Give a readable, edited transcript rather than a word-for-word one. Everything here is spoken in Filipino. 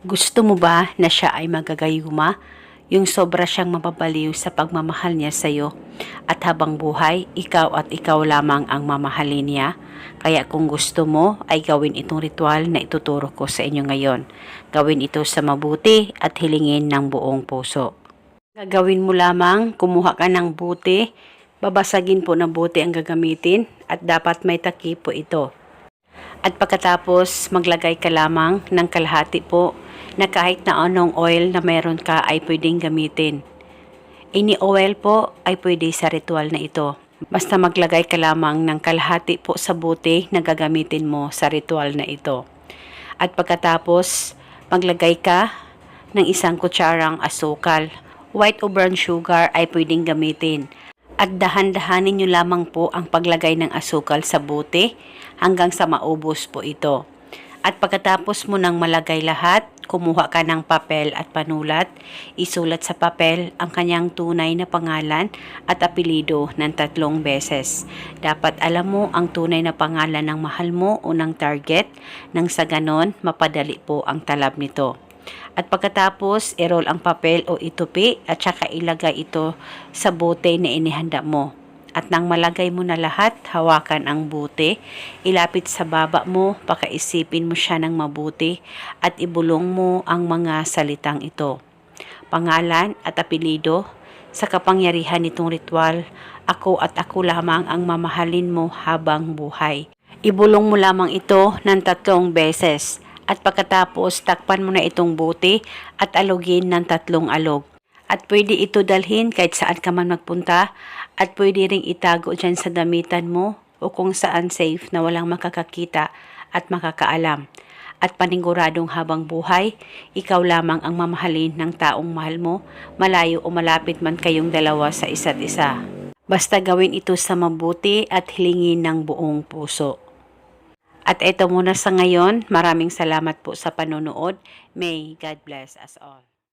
Gusto mo ba na siya ay magagayuma? Yung sobra siyang mapabaliw sa pagmamahal niya sa iyo at habang buhay, ikaw at ikaw lamang ang mamahalin niya. Kaya kung gusto mo ay gawin itong ritual na ituturo ko sa inyo ngayon. Gawin ito sa mabuti at hilingin ng buong puso. Gagawin mo lamang, kumuha ka ng buti, babasagin po ng buti ang gagamitin at dapat may takip po ito. At pagkatapos maglagay ka lamang ng kalahati po na kahit na anong oil na meron ka ay pwedeng gamitin. Any oil po ay pwede sa ritual na ito. Basta maglagay ka lamang ng kalahati po sa buti na gagamitin mo sa ritual na ito. At pagkatapos maglagay ka ng 1 kutsarang asukal. White o brown sugar ay pwedeng gamitin. At dahan-dahanin nyo lamang po ang paglagay ng asukal sa buti hanggang sa maubos po ito. At pagkatapos mo nang malagay lahat, kumuha ka ng papel at panulat, isulat sa papel ang kanyang tunay na pangalan at apelido ng 3 beses. Dapat alam mo ang tunay na pangalan ng mahal mo o ng target nang sa ganon mapadali po ang talab nito. At pagkatapos, i-roll ang papel o itupi at saka ilagay ito sa bote na inihanda mo. At nang malagay mo na lahat, hawakan ang bote, ilapit sa baba mo, pakaisipin mo siya ng mabuti at ibulong mo ang mga salitang ito. Pangalan at apelido, sa kapangyarihan nitong ritual, ako at ako lamang ang mamahalin mo habang buhay. Ibulong mo lamang ito ng 3 beses. At pagkatapos, takpan mo na itong bote at alugin ng 3 alog. At pwede ito dalhin kahit saan ka man magpunta at pwede ring itago dyan sa damitan mo o kung saan safe na walang makakakita at makakaalam. At paniguradong habang buhay, ikaw lamang ang mamahalin ng taong mahal mo, malayo o malapit man kayong dalawa sa isa't isa. Basta gawin ito sa mabuti at hilingin ng buong puso. At ito muna sa ngayon, maraming salamat po sa panonood. May God bless us all.